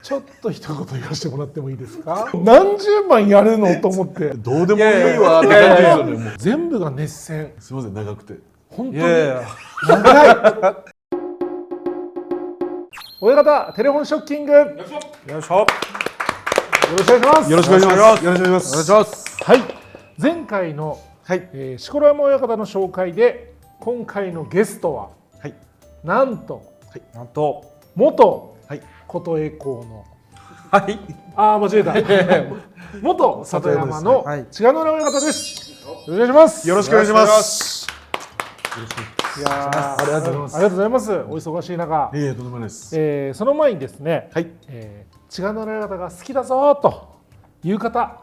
ちょっと一言言わせてもらってもいいですか？何十万やるのと思って。どうでもいいわって感じですよね。もう全部が熱戦。すみません、長くて。本当に長い。親方、テレフォンショッキング。よろしくお願いします。よろしくお願いします。よろしくお願いします。はい。前回の錣山親方の紹介で、今回のゲストは、なんと元琴恵光の、間違えた。元里山の千賀野親方です。お願いします。よろしくお願いします。いやありがとうございます。お忙しい中。とんでもないです。その前にですね、千賀野親方が好きだぞという方、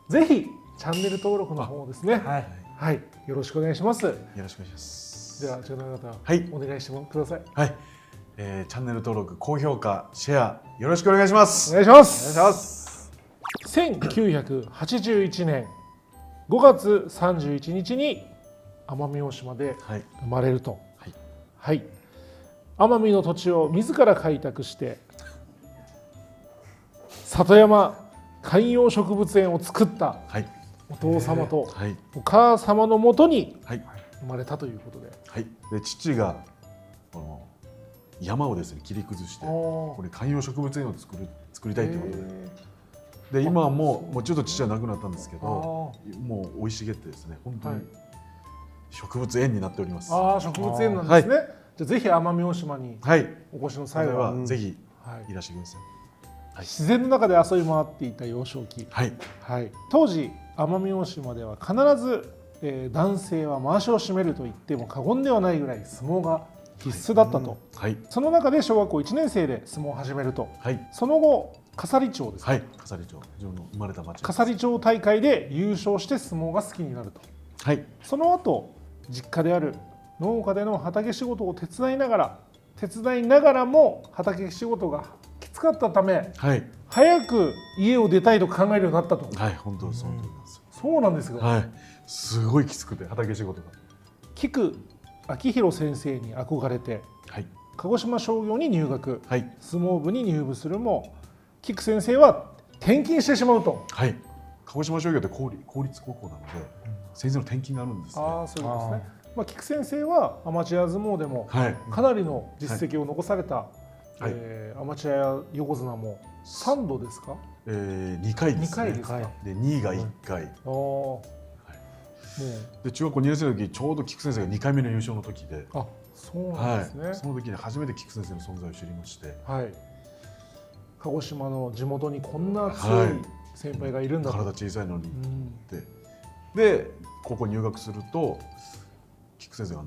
ぜひチャンネル登録の方をですね、よろしくお願いします。よろしくお願いします。では千賀野親方、お願いしてください。はい。チャンネル登録、高評価、シェアよろしくお願いします。お願いします。1981年5月31日に奄美大島で生まれると。奄美の土地を自ら開拓して里山観葉植物園を作ったお父様とお母様のもとに生まれたということで、で父が山をですね切り崩してこれ観葉植物園を作りたいということで、今はもうちょっと父は亡くなったんですけど、もう生い茂ってですね本当に植物園になっております。植物園なんですね。じゃあぜひ奄美大島にお越しの際はぜひいらしてください。自然の中で遊び回っていた幼少期、当時奄美大島では必ず、男性はまわしを締めると言っても過言ではないぐらい相撲が必須だったと。その中で小学校1年生で相撲を始めると、その後笠利町ですか、笠利町、自分の生まれた町、笠利町大会で優勝して相撲が好きになると。その後実家である農家での畑仕事を手伝いながらも畑仕事がきつかったため、早く家を出たいと考えるようになったと。本当です。そうなんですが、すごいきつくて畑仕事が。菊明弘先生に憧れて、鹿児島商業に入学、相撲部に入部するも菊先生は転勤してしまうと。鹿児島商業って公立高校なので、先生の転勤があるんですね。そういうことですね。菊先生はアマチュア相撲でもかなりの実績を残された、アマチュアや横綱も3度ですか？2回ですね。で2位が1回。で中学校2年生の時ちょうど菊先生が2回目の優勝の時で、そうなんですね。その時に初めて菊先生の存在を知りまして、鹿児島の地元にこんな強い先輩がいるんだと。体小さいのに。で高校入学すると菊先生が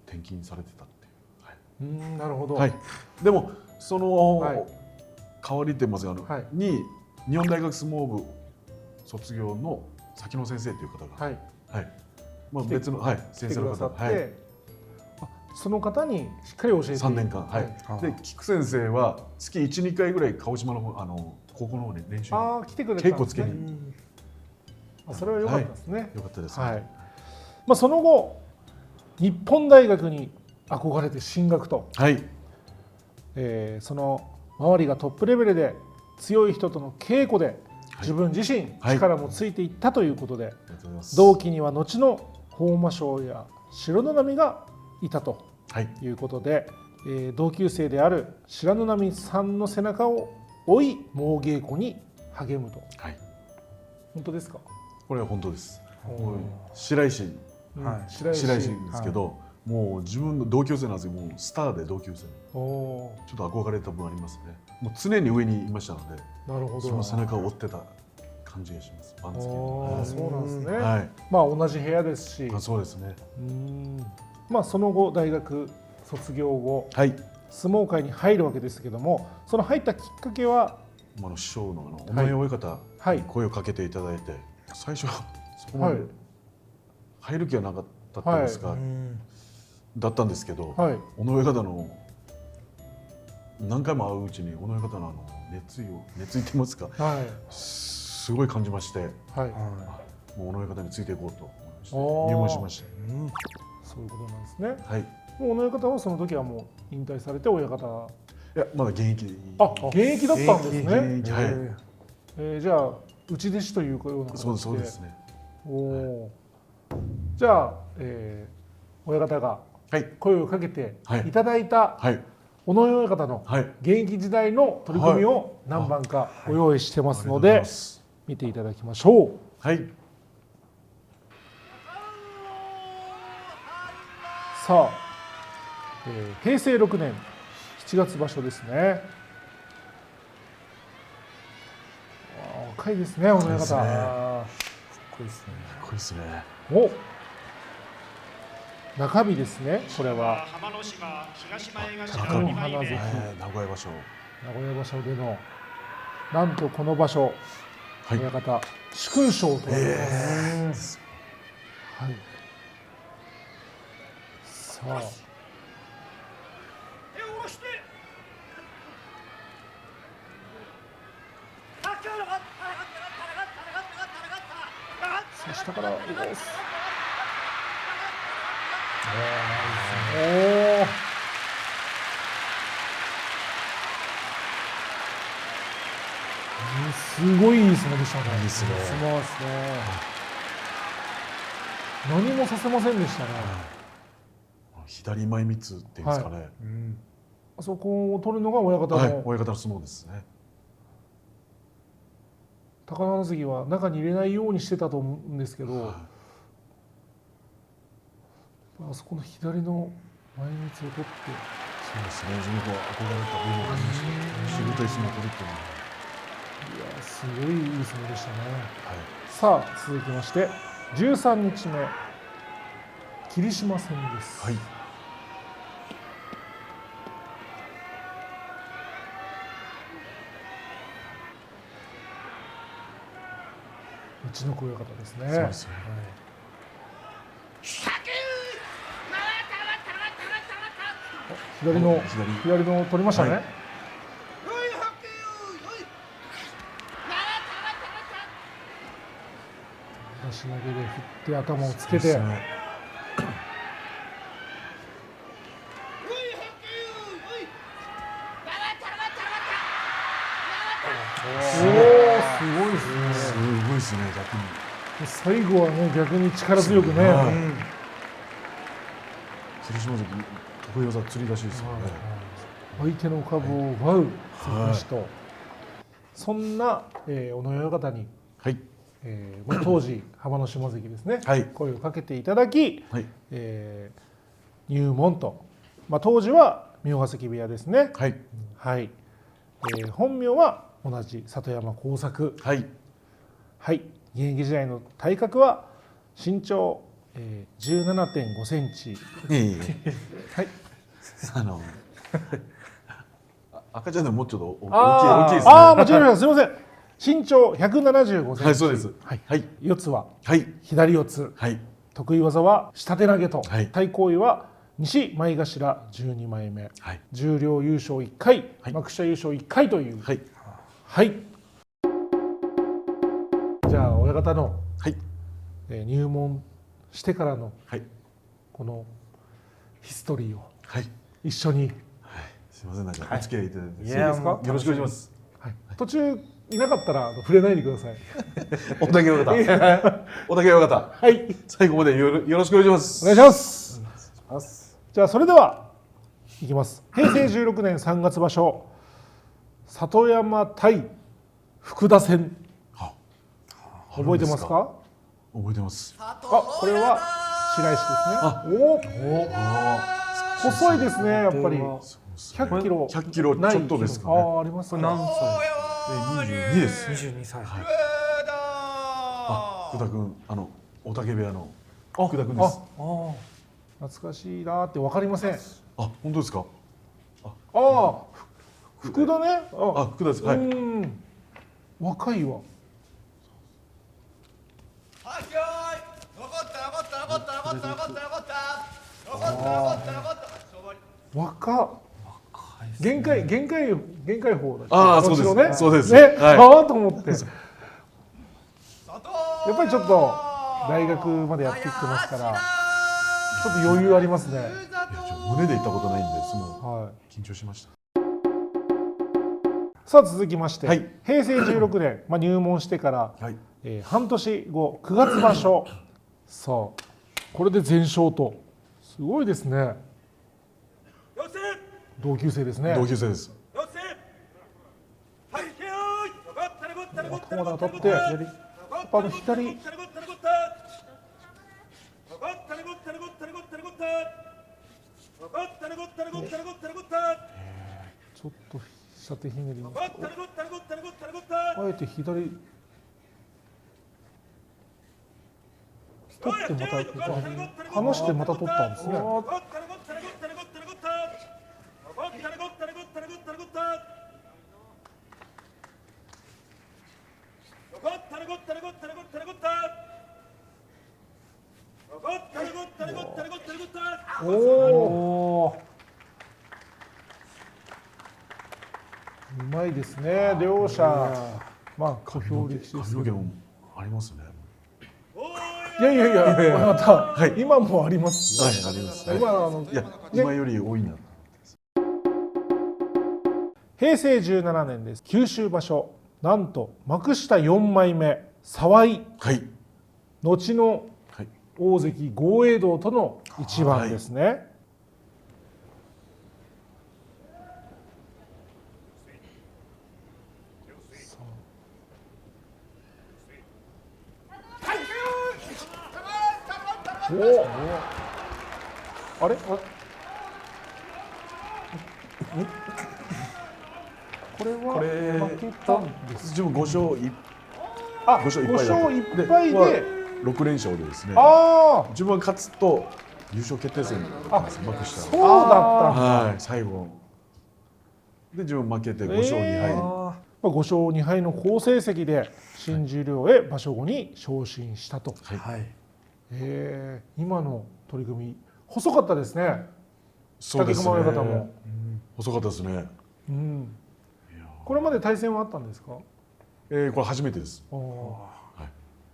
転勤されてたっていう。なるほど。でもその代わりって言いますがに日本大学相撲部卒業の先野先生という方が、別の先生の方で、その方にしっかり教えて3年間。で菊先生は月 1,2 回ぐらい鹿児島の高校の方に練習に来てくれたんですね。稽古つけに。それは良かったですね。良かったです。その後日本大学に憧れて進学と、その周りがトップレベルで強い人との稽古で自分自身力もついていったということで、同期には後の豊真将や白野波がいたということで、同級生である白野波さんの背中を追い猛稽古に励むと。本当ですか？これは本当です。白石ですけど、もう自分の同級生なんですけど、もうスターで同級生。ちょっと憧れた分ありますね。もう常に上にいましたので、その背中を追ってた感じがします。番付の。そうなんですね。同じ部屋ですし。そうですね。その後大学卒業後、相撲界に入るわけですけども、その入ったきっかけは師匠の尾上親方に声をかけていただいて、最初そこまで入る気はなかったんですが、だったんですけど、尾上親方の何回も会ううちに尾上親方の熱意ってますか、すごい感じまして、もう尾上親方についていこうと思いまして入門しました。そういうことなんですね。尾上親方はその時はもう引退されて親方。いやまだ現役。現役だったんですね。現役、はい。じゃあ内弟子というような形で。そうですね。じゃあ、親方が声をかけていただいた尾上親方の現役時代の取り組みを何番かご用意してますので見ていただきましょう。はい。さあ、平成6年7月場所ですね。若いですね、尾上親方。かっこいいですね。かっこいいですね。お、中日ですね。これは浜の島東前頭中野花関、名古屋場所。名古屋場所でのなんとこの場所、親方殊勲賞となります。はい。さあ。下からおー、すごいいい相撲でしたね。いい相撲ですね。何もさせませんでしたね。左前みつっていうんですかね。あそこを取るのが親方の、親方の相撲ですね。高田花関は中に入れないようにしてたと思うんですけど、あそこの左の前みつを取って、そうですね。自分が憧れた部分がありました。しぶとい相撲を取るっていうのは。いや、すごいいい相撲でしたね。さあ続きまして13日目霧島戦です。うちの親方ですね。そうですよね。左の取りましたね。出し投げで振って頭をつけて。すごいですね。すごいですね、逆に。最後はね、逆に力強くね。霧島関、得意技釣り出しですよね。相手の株を奪う釣り出しと。そんな尾上親方に、当時浜の島関ですね、声をかけていただき、入門と。当時は明ヶ関部屋ですね。本名は同じ里山耕作。現役時代の体格は身長、17.5 センチ。赤ちゃんでももうちょっと大きいですね。間違えました。すみません。身長175センチ。そうです。四つは左四つ。得意技は下手投げと。対抗位は西前頭12枚目。十両優勝1回、幕下優勝1回という。じゃあ親方の入門してからのこのヒストリーを一緒に。すみません、なんかお付き合いいただいて。いいですか？よろしくお願いします。途中いなかったら触れないでください。お竹親方。お竹親方。最後までよろしくお願いします。お願いします。じゃあそれではいきます。平成16年3月場所、里山対福田戦。覚えてますか？覚えてます。これは白石ですね。細いですね、やっぱり。100キロ。100キロちょっとですかね。ありますか。何歳？22です。22歳。福田君、お竹部屋の福田君です。懐かしいなって分かりません。本当ですか？福田ね。福田です。若いわ。限界法だ。そうです。そうです。ね、と思って。やっぱりちょっと大学までやってきてますから、ちょっと余裕ありますね。胸で行ったことないんで、緊張しました。さあ続きまして、はい、平成16年、入門してから、はい、半年後9月場所さあこれで全勝とすごいですね。同級生ですね。同級生です。駒田が取ってパの左ちょっと下手ひねりあえて左取ってまた離してまた取ったんですね。おお、うまいですね両者。小兵力士ですけど。ありますね。いやまた、今もありますよ。はい、あります。今より多いな。平成17年です。九州場所、なんと幕下4枚目沢井、後の大関豪栄道との一番ですね。あれこれは負けたんです。自分5勝1敗で6連勝でですね。自分は勝つと優勝決定戦に幕下。そうだったんだ。最後で自分負けて5勝2敗。5勝2敗の好成績で新十両へ場所後に昇進したと。今の取り組み細かったですね。そうですね。竹熊親方も細かったですね。これまで対戦はあったんですか？これ初めてです。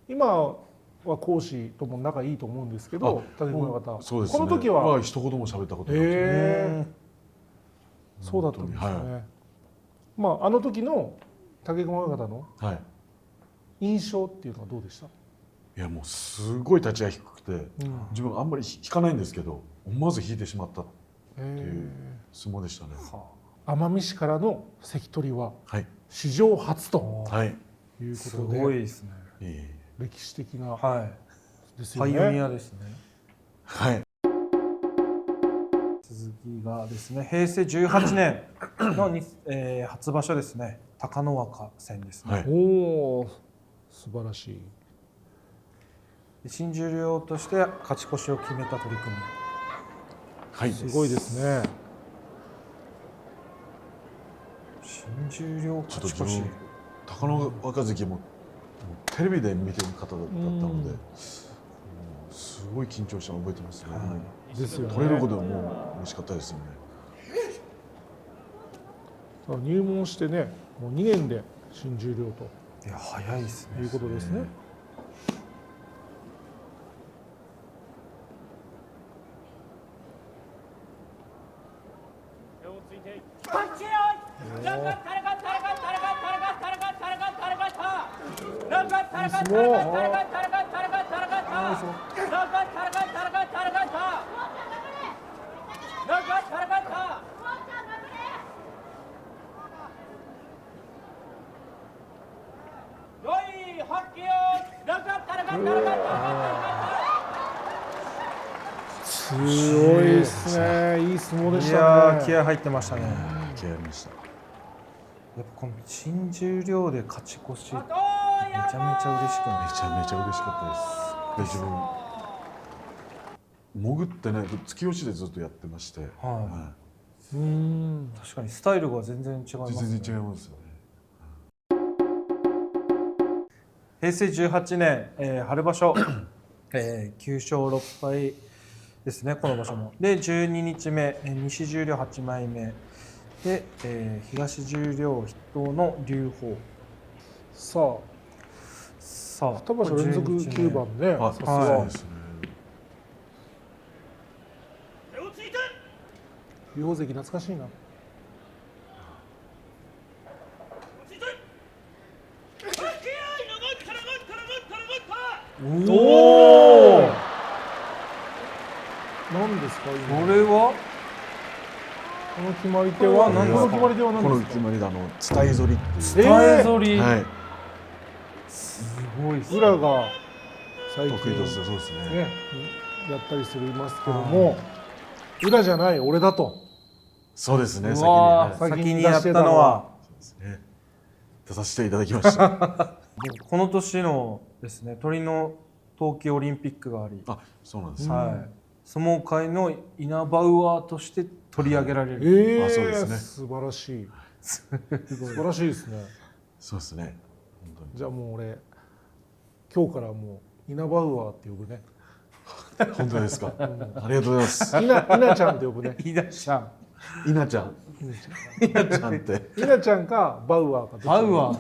今は講師とも仲いいと思うんですけど、竹熊親方。そうですね。この時は一言も喋ったことない。そうだったんですね。あの時の竹熊親方の印象っていうのはどうでした？いやもうすごい立ち合い低くて、自分あんまり引かないんですけど思わず引いてしまったっていう相撲でしたね。奄美市からの関取は史上初ということで、すごいですね。歴史的なですよね。パイオニアですね。続きがですね、平成18年の初場所ですね。貴ノ若戦ですね。おお、素晴らしい。新十両として勝ち越しを決めた取り組み。すごいですね。新十両勝ち越し。貴ノ若関もテレビで見てる方だったので、すごい緊張したの覚えてますね。取れることはもう嬉しかったですよね。入門してね、もう2年で新十両と。いや早いですね。いうことですね。強いですね。いい相撲でしたね。気合入ってましたね。気合ありました。やっぱこの新十両で勝ち越し、めちゃめちゃ嬉しくない？めちゃめちゃ嬉しかったです。で、自分潜ってね、突き押しでずっとやってまして。確かにスタイルが全然違いますね。全然違いますよね。平成18年、春場所、9勝6敗ですね、この場所も。で、12日目、西十両8枚目で、東十両筆頭の龍鳳。さあ、2場所連続9番ね。さすがですね。龍鳳関懐かしいな。おお。何ですか今これはこの決まり手は何ですかこの決まり手はこ何ですか。の決まりで伝え反りっていう。伝え反り、はい。すごいですね。裏が最近得意です。そうですねね。やったりするいますけども、裏じゃない俺だと。そうですね。う先に、わーはい、先にやったのはそうですね。出させていただきました。この年のですね、鳥の冬季オリンピックがあり、あ、そうなんです。はい、相撲界のイナバウアーとして取り上げられる。そうですね素晴らしい。素晴らしいですね。そうですね。本当に。じゃあもう俺今日からもうイナバウアーって呼ぶね。本当ですか。ありがとうございます。イナちゃんって呼ぶね。いらっしゃ稲ちゃん。稲ちゃんって。イナちゃんかバウアーかどっちか。バウアー。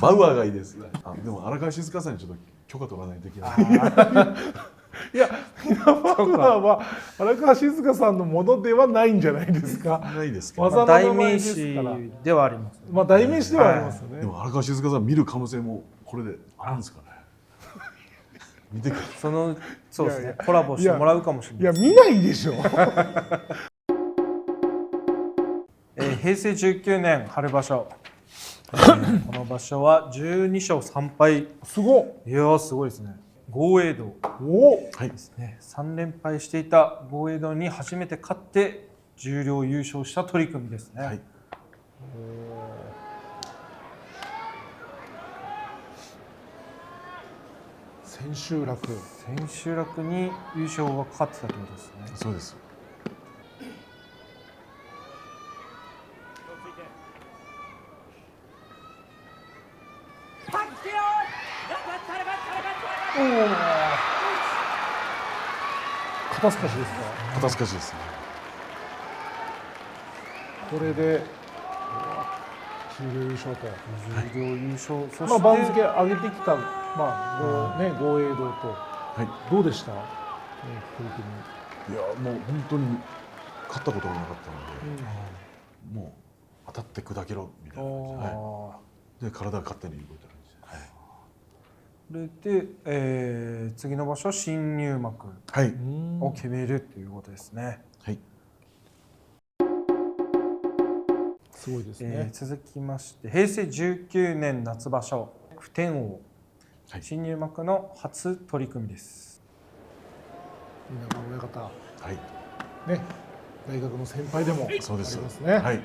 バウアーがいいですね。でも荒川静香さんにちょっと許可取らないといけない。いやイナバウアーは荒川静香さんのものではないんじゃないですか。ないですけど。技の代名前で名詞すから。ではあります。まあ代名詞ではありますよね。でも荒川静香さん見る可能性もこれであるんですかね。見てください。そうですいやいや。ねコラボしてもらうかもしれない。いや見ないでしょ。平成19年春場所。この場所は12勝3敗。すごっ。いやーすごいですね。豪栄道おお。はい。ですね。3連敗していた豪栄道に初めて勝って十両優勝した取り組みですね。はい。千秋楽。千秋楽に優勝がかかってたということですね。そうです。肩透かしですか。肩透かしですね。これで十両優勝と。十両優勝、そして、まあ番付上げてきたまあ豪栄道とはい。どうでした。取り組いやもう本当に勝ったことがなかったので、もう当たって砕けろみたいな感じで、はい、で体が勝手に動いた感じで、はい、それで、次の場所新入幕はいを決めるということですね。はい、すごいですね。続きまして平成19年夏場所普天王、はい、新入幕の初取り組みです。稲葉親方、はい、ね、大学の先輩でもありそうですますね。はい。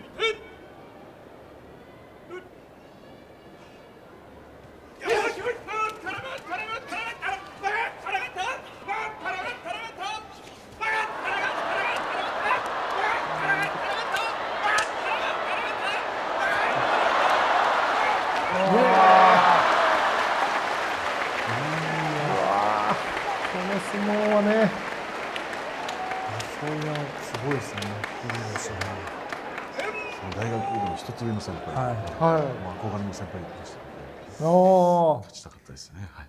この相撲はね、そういうのすごいですね。大学でも一つ上の先輩、はいはいまあ憧れの先輩でしたあので勝ちたかったですね。はい。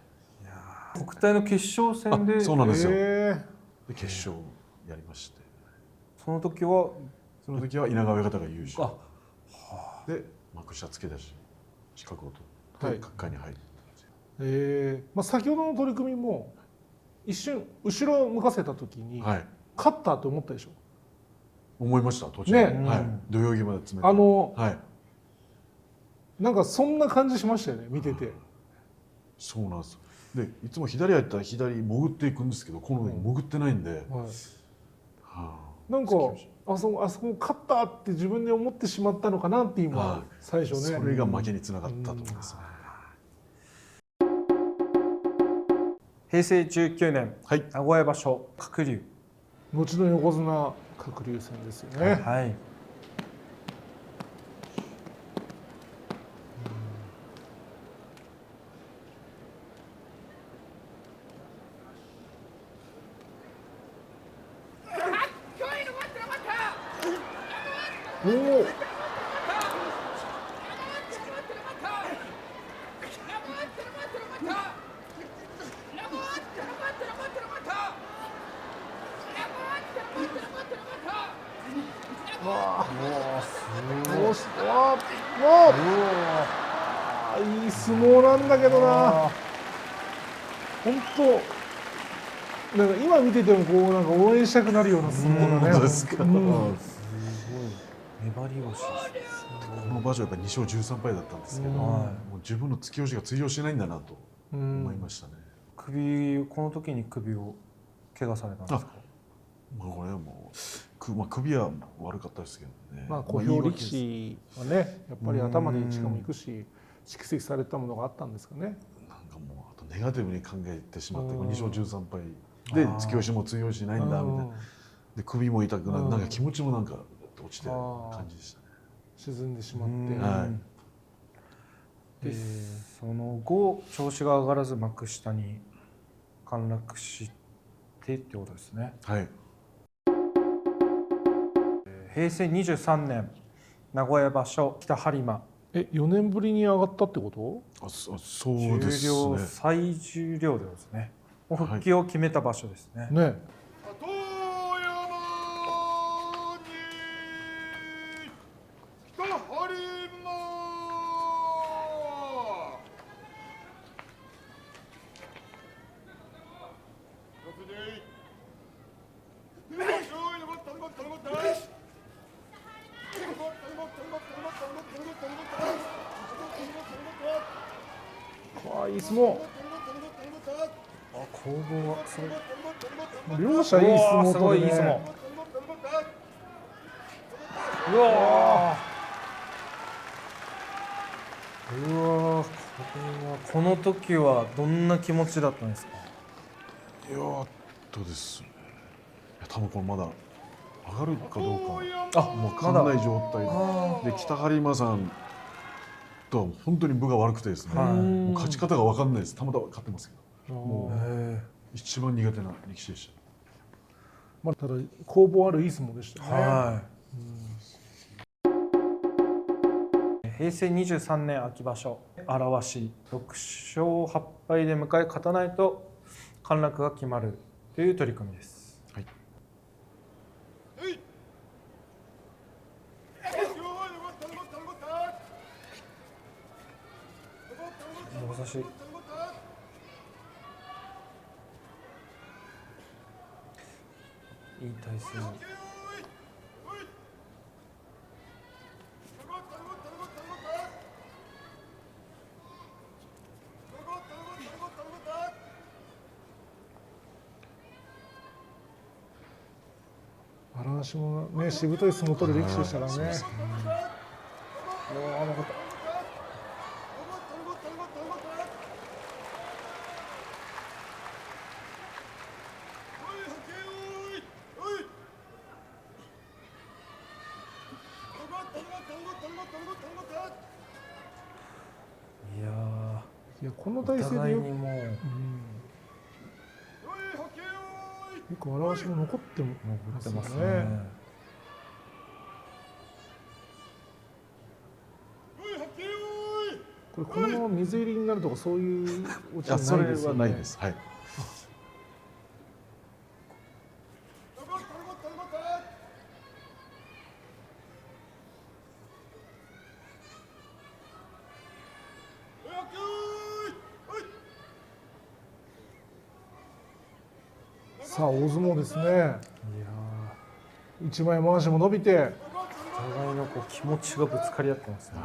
国体の決勝戦でそうなんですよ。えで決勝やりまして、その時はその時は稲川親方が優勝あで幕下付け出し資格を取って角界に入る。まあ、先ほどの取り組みも一瞬後ろを向かせた時に、はい。勝ったと思ったでしょ。思いました途中ねで、はい、土曜日まで詰めてはい、なんかそんな感じしましたよね見てて。そうなんです。でいつも左入ったら左潜っていくんですけどこの時潜ってないんで、はいはなんかあそこ勝ったって自分で思ってしまったのかなって今、はい最初ねそれが負けにつながったと思います。平成19年はい。名古屋場所鶴竜、後の横綱鶴竜戦ですよね。はい、おおいい相撲なんだけどな。本当なんか今見ててもこうなんか応援したくなるような相撲だね。そうですか。すごい粘り腰ですね。この場所はやっぱり2勝13敗だったんですけど、もう自分の突き押しが通用しないんだなと思いましたね。この時に首を怪我されたんですか。まあこれはもう首は悪かったですけどね。まあ小兵力士はねやっぱり頭で一かもいくし蓄積されたものがあったんですかね。なんかもうあとネガティブに考えてしまって2勝13敗で突き押しも通用しないんだみたいな。で首も痛くなってなんか気持ちもなんか落ちてる感じでしたね。沈んでしまって、でその後調子が上がらず幕下に陥落してってことですね。はい。平成23年名古屋場所北播磨。4年ぶりに上がったってこと？そうですね。重量最重量でですね。復帰を決めた場所ですね。ね。いい相撲。攻防はすごい。両者いい相撲とね。いい相撲。うわこの時はどんな気持ちだったんですか。ですね。多分これまだ上がるかどうかもう分かんない状態で北播磨さんとは本当に分が悪くてですね、もう勝ち方が分かんないです。たまたま勝ってますけど、もう一番苦手な力士でした。まあただ攻防あるいい相撲でしたね。平成23年秋場所荒鷲6勝8敗で迎え勝たないと陥落が決まるという取り組みです。はい。もさしいい体勢。荒鷲もねしぶとい相撲を取る力士でしたからね。いやこの体勢でよく結構荒鷲も残ってますね。これこのまま水入りになるとかそういうオチはないですよね。それはないです。はい。さあ大相撲ですね。一枚回しも伸びてお互いの気持ちがぶつかり合ってますね。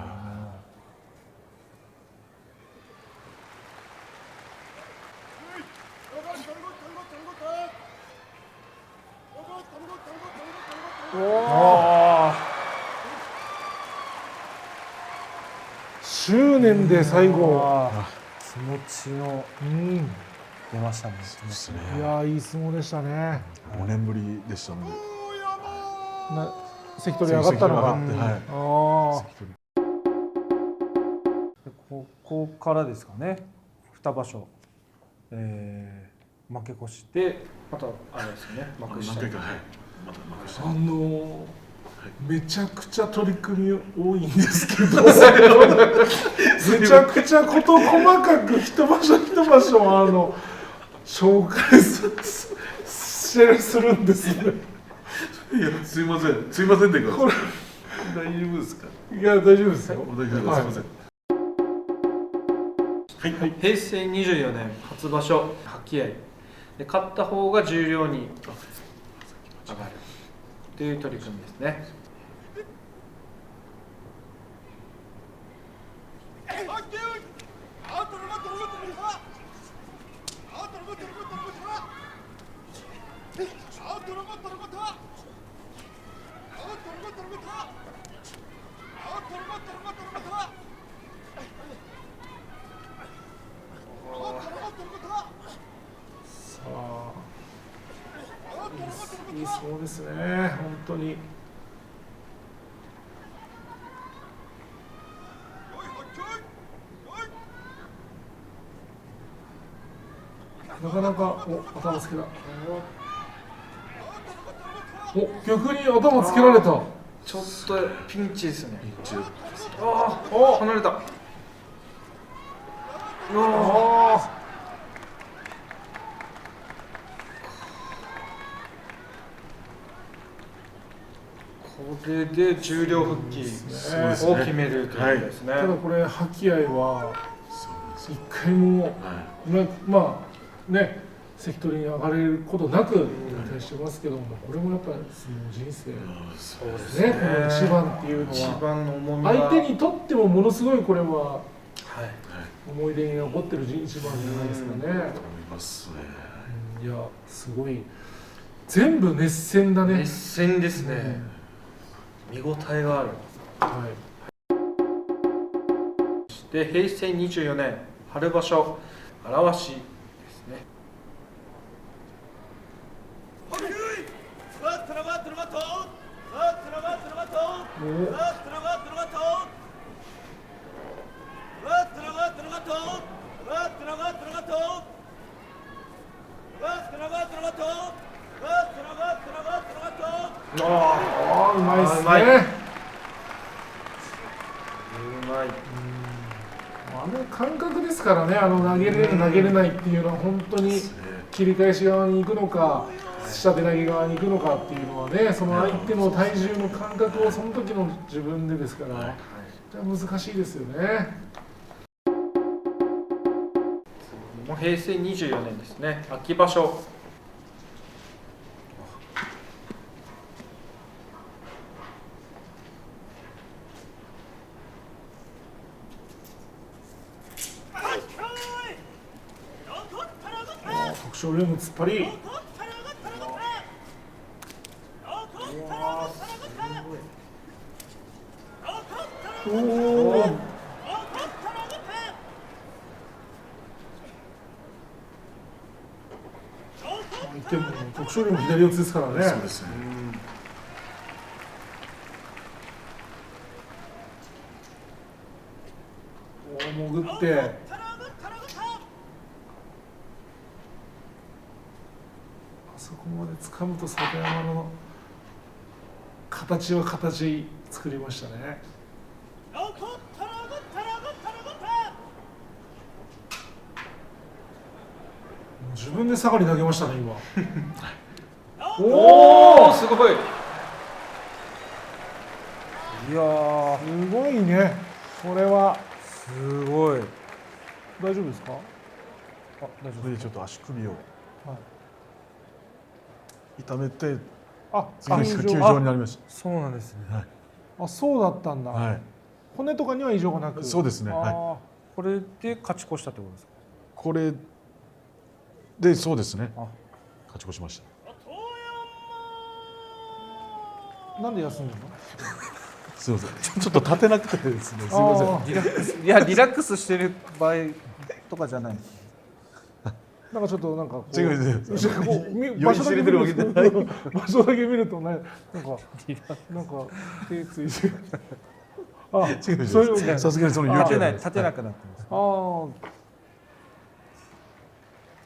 執念で最後気持ちの出ましたね。いやいい相撲でしたね。5年ぶりでしたので。関取上がったのが。ここからですかね。2場所、負け越してまたあれですよね。幕下。めちゃくちゃ取り組み多いんですけどめちゃくちゃ事細かく一場所一場所紹介するんですね。いやすいませんっていうか大丈夫ですか。いや大丈夫ですよ。すいません。平成24年初場所覇気合いで勝った方が十両に上がるという取り組みですね。いい相撲ですね、本当に。なかなか、頭つけた。逆に頭つけられた。ちょっとピンチですね。離離れた。これで重量復帰を決めるということですね。ただこれ覇気合いは一回も、まあね、関取に上がれることなく引退してますけども、これもやっぱり相撲人生そうですね。この一番っていうの一は番の重みが相手にとってもものすごいこれは思い出に残ってる一番じゃないですかね。思いますね。いやすごい全部熱戦だね。熱戦ですね。見応えがある。そして平成24年春場所荒鷲ですね。うまいですね。うまい。あの感覚ですからね、投げれる投げれないっていうのは本当に切り返し側に行くのか下手投げ側に行くのかっていうのはね、その相手の体重の感覚をその時の自分でですから、難しいですよね。もう平成24年ですね、秋場所。徳勝龍の突っ張り。徳勝龍も左四つですからね。そうですね。潜ってあそこまで掴むと里山の形は形作りましたね。自分で下がり投げましたね今。おお、すごい。いやー、すごいね。これはすごい。大丈夫ですか？大丈夫。それでちょっと足首を痛めて、次の日休場になりました。そうなんですね。そうだったんだ。骨とかには異常がなく。そうですね。これで勝ち越したってことですか？これでそうですね。勝ち越しました。なんで休んでるの？すみません。ちょっと立てなくてですね。すみません。リラックスしてる場合とかじゃない。なんかちょっとなんかこう違う場所だけ見ると場所だけ見るとね、なんか手ついて違う。さすがにその立てなくなってます。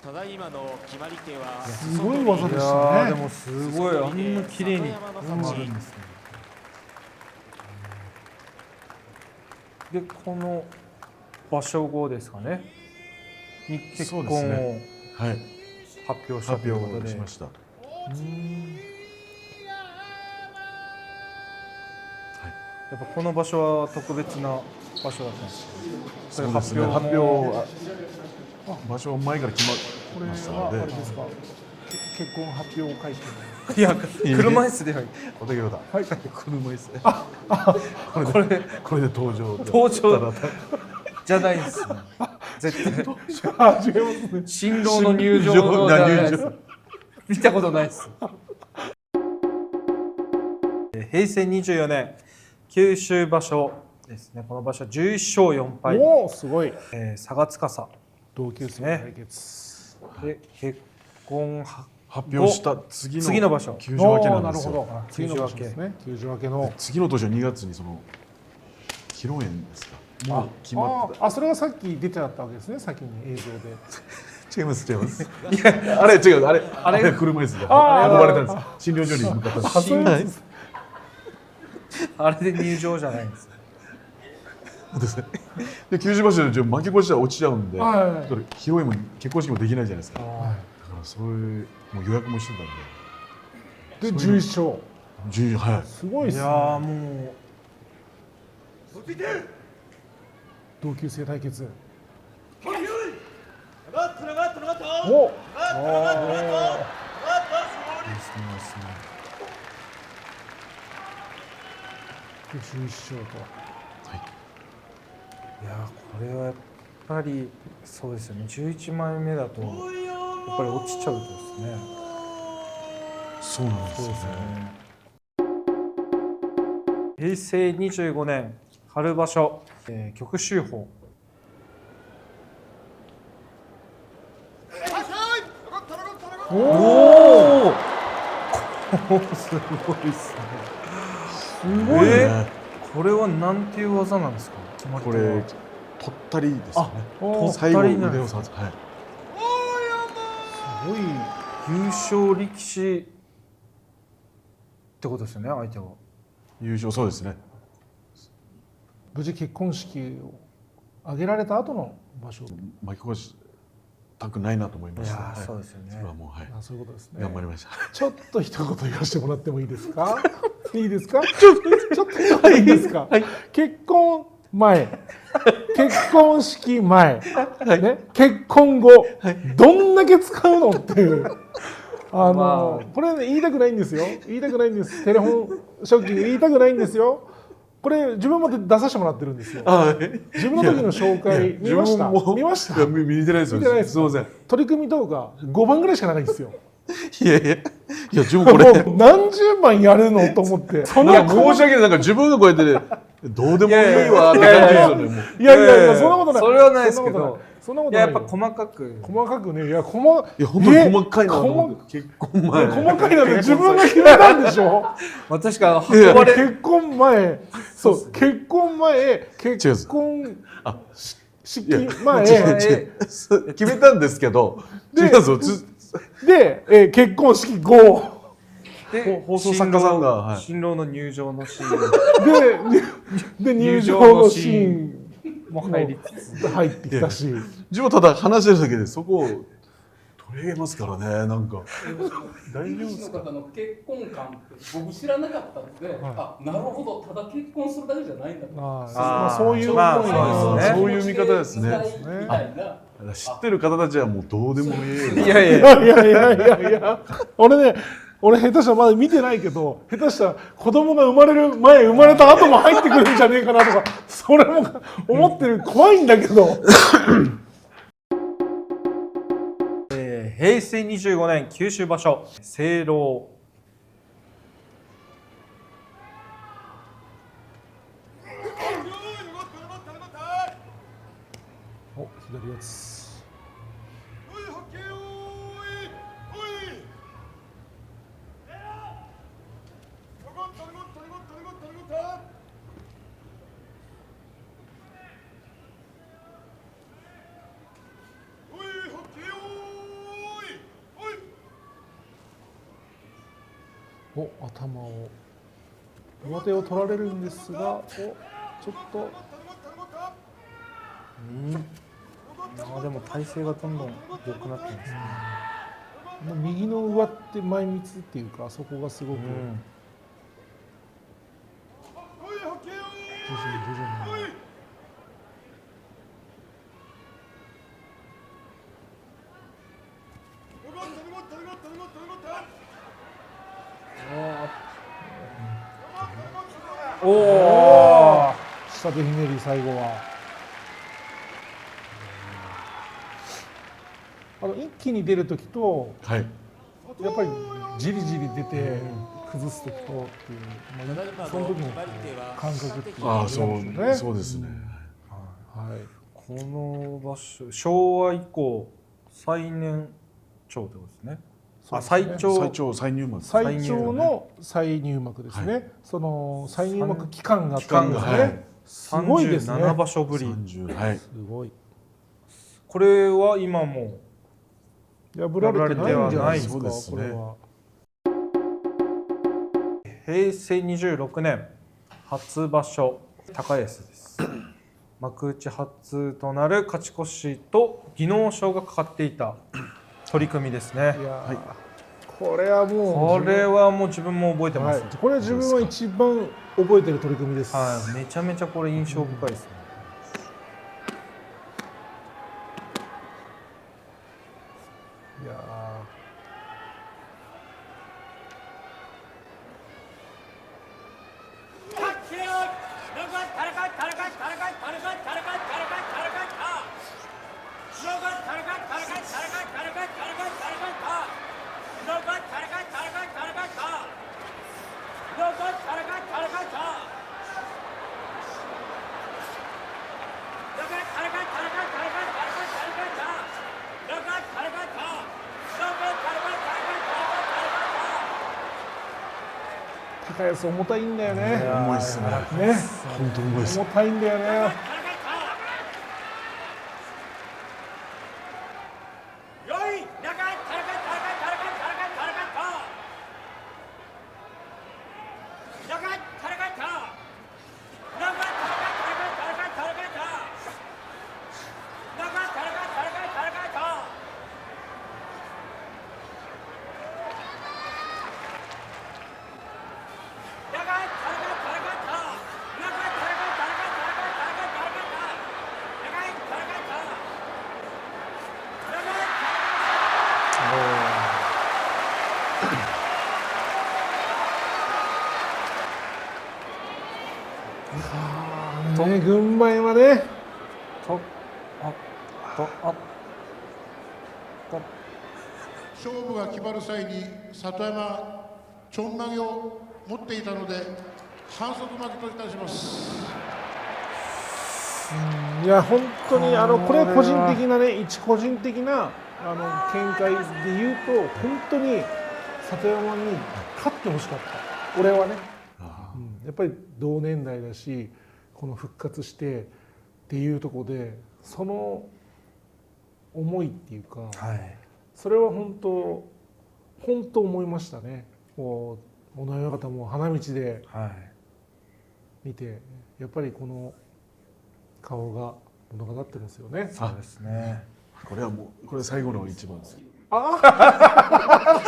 ただいまの決まり手はすごい技でしたね。でもすごいあんな綺麗に決まるんですね。でこの場所後ですかね。に結婚を発表したということで。しました。やっぱこの場所は特別な場所だったんですそうですね、発表は場所前から決まりましたので、あれですか。結婚発表会見。いや車椅子ではお手際だ。はい。車椅子。ここれれで登場。じゃないですね。絶対違いますね。新郎の入場のじゃないです。見たことないです。平成24年九州場所ですね。この場所11勝4敗。おお、すごい。佐賀司同級生の対決。で結婚発表した次の場所球場明けなんですよ。なるほど。次の場所ですね。球場明けの。次の年は2月にその披露宴ですか。もう決まってた。あ、それがさっき出てあったわけですね。先に映像で。違います違います。あれ違うあれ車椅子で運ばれたんです。診療所に向かったんです。あれで入場じゃないんです。で九州場所で負け越したら落ちちゃうんで、披露宴も結婚式もできないじゃないですか。だからそういうもう予約もしてたんで。で11勝。11はい。すごいですね。いやもう同級生対決。お。11勝と。いやこれはやっぱりそうですよね。11枚目だとやっぱり落ちちゃうとですね。そうなんですよね。平成25年春場所、旭秀鵬。おお。すごいですね。すごいね。これはなんていう技なんですか。これとったりですね。最後腕を触って、はい。すごい優勝力士ってことですよね。相手は。優勝そうですね。無事結婚式を挙げられた後の場所。巻き越したくないなと思いました。いやそうですよね。それはもうはい。そういうことですね。頑張りました。ちょっと一言言わせてもらってもいいですか。いいですか。ちょっといいですか。結婚前、結婚式前、ね、結婚後、どんだけ使うのっていう。これ、ね、言いたくないんですよ。言いたくないんです。テレフォンショッキング言いたくないんですよ。これ自分も出させてもらってるんですよ。自分の時の紹介見ました。見ました。見てないですよ。すみません。取り組み動画5番ぐらいしかないんですよ。いや自分これ何十番やるのと思って。そんな申し訳ない。なんか自分がこうやってね、どうでもいいわって感じですよね。いやそんなことない。それはないですけど。そんなことない。やっぱ細かくね。いや本当に細かいな。結婚前。細かいなって自分が決めたんでしょ。確か運ばれ結婚前、そう結婚前、結婚式前決めたんですけど、違うぞ。で結婚式後。で放送作家さんが新郎の入場のシーンで入場のシーンも入りつつ入ってきたし、自分ただ話してるだけでそこを取り上げますからね。なんか大丈夫ですか。の結婚観って僕知らなかったので、なるほど、ただ結婚するだけじゃないんだと。そういうそういう見方ですね。知ってる方たちはもうどうでもいい。いや俺下手したらまだ見てないけど、下手したら子供が生まれる前生まれた後も入ってくるんじゃねえかなとか、それも思ってる。怖いんだけど。平成25年九州場所聖籠。お、左四つ。お、頭を上手を取られるんですが、ちょっとでも体勢がどんどん良くなってますね。右の上手前みつっていうか、そこがすごく、徐々におお。下でひねり最後は一気に出るときとはい。やっぱりじりじり出て崩すときとっていう、まあ、その時の感覚っていうのがあるんでしょうね。そうですね。はい、この場所、昭和以降最年長ってことですね。最長再入幕。最長の再入幕ですね。はい、その再入幕期間があったんですね。はい、すごいですね。37場所ぶり。はい、すごい。これは今も破られてないんじゃないですか。これは。平成26年初場所高安です。幕内初となる勝ち越しと技能賞がかかっていた取り組みですね。いや、はい、これはもう自分も覚えてます。はい、これは自分は一番覚えてる取り組みです。はい、めちゃめちゃこれ印象深いですね。いや高安重たいんだよね。重いっすね。本当重いっす。重たいんだよね。軍配はね。勝負が決まる際に里山ちょんまげを持っていたので反則負けといたします。いや本当にこれ個人的なね、一個人的な見解で言うと本当に里山に勝ってほしかった。俺はね、やっぱり同年代だし、この復活してっていうところでその思いっていうか、はい、それは本当思いましたね。こう小野親方も花道で見て、やっぱりこの顔が物語ってますよね。そうですね。これはもうこれ最後の一番です。ああ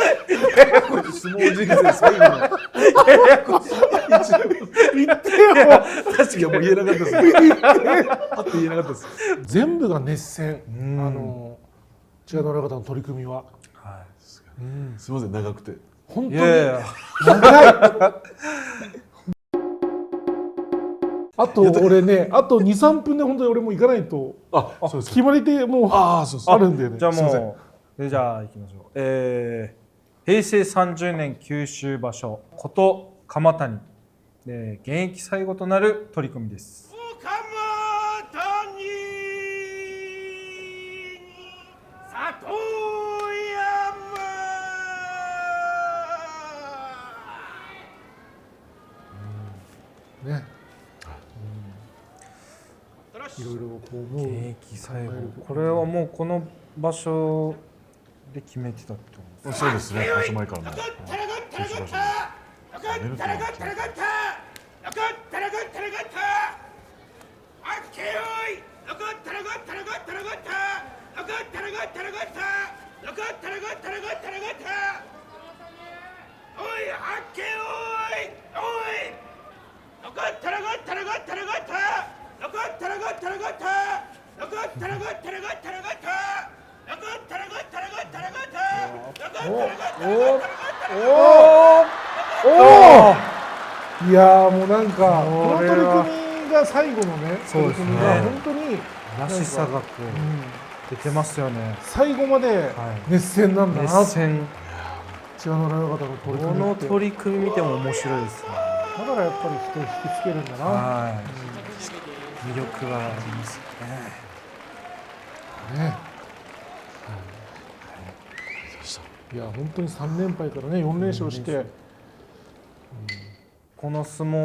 相撲人生最後の言ってよ。確かにもう言えなかったです。あって言えなかったです。全部が熱戦。千賀の親方の取り組みは。はい。すみません長くて。本当に長い。あと俺ね、あと2、3分で本当に俺も行かないと決まり手もうあるんでね。じゃあもうじゃあ行きましょう。平成30年九州場所こと鎌谷、現役最後となる取り組みです。ね、いろいろこう思う。現役最後、これはもうこの場所で決めてたってことですか。そうですね。場所前からも。いやーもうなんかこの取りこれは組みが最後のね取り組みが本当にらしさがこう出てますよね。最後まで熱戦なんだな、熱戦。千葉の親方の取りこの組みって取り組み見ても面白いですね。だからやっぱり人を引きつけるんだな、はい。魅力がありますね。ね。いや本当に3連敗からね4連勝して、この相撲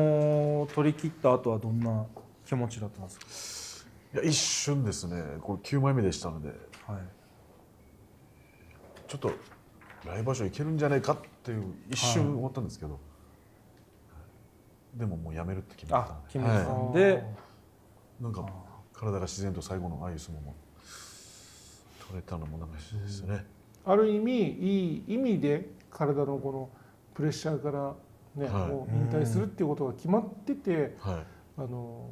を取り切った後はどんな気持ちだったんですか。いや一瞬ですね、これ9枚目でしたので、はい。ちょっと来場所いけるんじゃないかっていう一瞬思ったんですけど、でももうやめるって決めたんで、決めたんで、なんか体が自然と最後のああいう相撲も取れたのもなんかですね。ある意味いい意味で体のこのプレッシャーからね、もう引退するっていうことが決まってて、の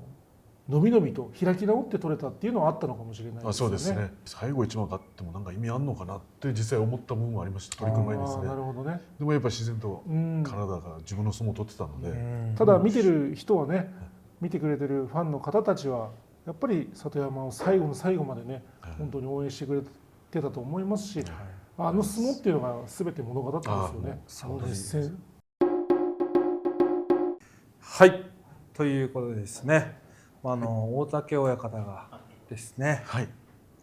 びのびと開き直って取れたっていうのはあったのかもしれないですね。そうですね。最後一番勝ってもなんか意味あんのかなって実際思った部分もありました。取り組む前にですね。なるほどね。でもやっぱり自然と体が自分の相撲を取ってたので、ただ見てる人はね、見てくれてるファンの方たちはやっぱり里山を最後の最後までね、本当に応援してくれてたと思いますし、あの相撲っていうのが全て物語ったんですよね。そうですね。はい。ということでですね、大竹親方がですね、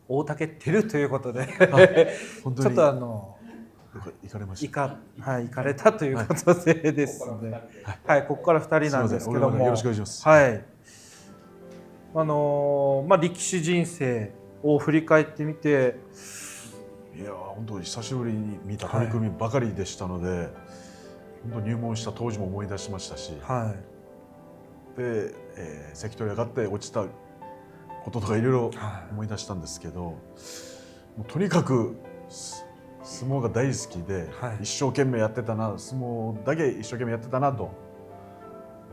大竹てるということで、ちょっと行かれました。行かれたということでですね、はい、ここから2人なんですけども、よろしくお願いします。はい。力士人生を振り返ってみて、いや本当に久しぶりに見た取り組みばかりでしたので、本当入門した当時も思い出しましたし、で、関取上がって落ちたこととかいろいろ思い出したんですけど、もうとにかく相撲が大好きで、一生懸命やってたな、相撲だけ一生懸命やってたなと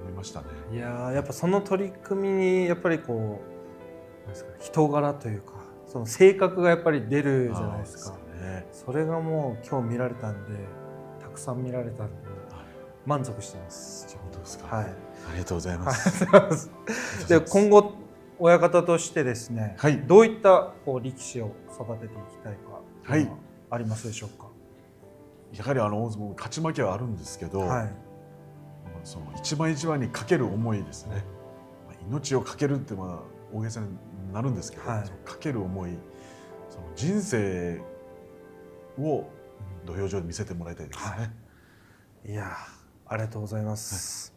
思いましたね。いややっぱその取り組みにやっぱりこうなんですか、人柄というかその性格がやっぱり出るじゃないですか。それがもう今日見られたんで、たくさん見られたんで満足してます。本当ですか。はい。ありがとうございます。で今後親方としてですね、どういった力士を育てていきたいかありますでしょうか。やはり大相撲勝ち負けはあるんですけど、その一番一番にかける思いですね。命をかけるって大げさになるんですけど、かける思い、その人生を土俵上で見せてもらいたいですね。いやありがとうございます。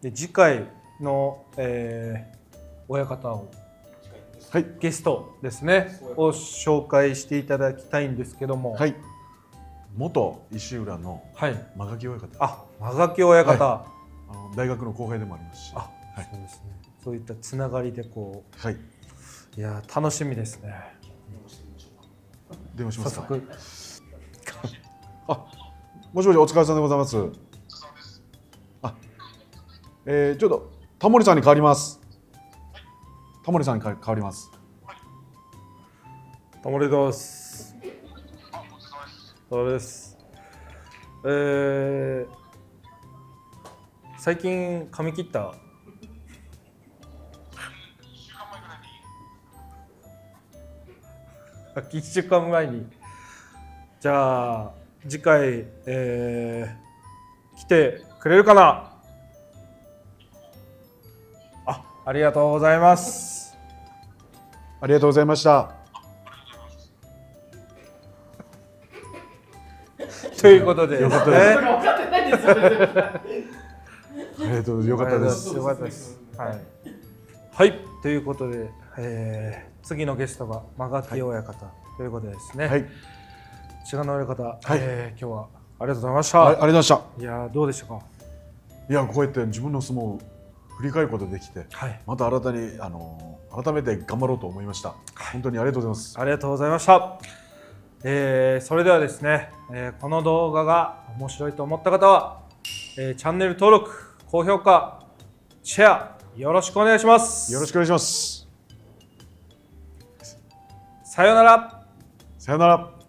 で次回の、親方を、ゲストですねを紹介していただきたいんですけども、元石浦の間垣親方。間垣親方、大学の後輩でもありますし、そうですね。そういったつながりでいや楽しみですね。電話しますか。早速もしもし、お疲れ様でございます。ちょっとタモリさんに変わります。タモリさんに変わります。タモリです。そうです。最近髪切った？1週間前に。じゃあ次回、来てくれるかな。ありがとうございます。ありがとうございました。ということで、よかったです。分かってないですよね。ありがとうございます。よかったです。よかったです。はい、ということで、次のゲストが間垣親方ということでですね。千賀の親方、今日はありがとうございました。ありがとうございました。いやどうでしたか。いやこうやって自分の相撲を振り返ることができて、また改めて頑張ろうと思いました。本当にありがとうございます。ありがとうございました。それではですね、この動画が面白いと思った方は、チャンネル登録、高評価、シェアよろしくお願いします。よろしくお願いします。さようなら。さよなら。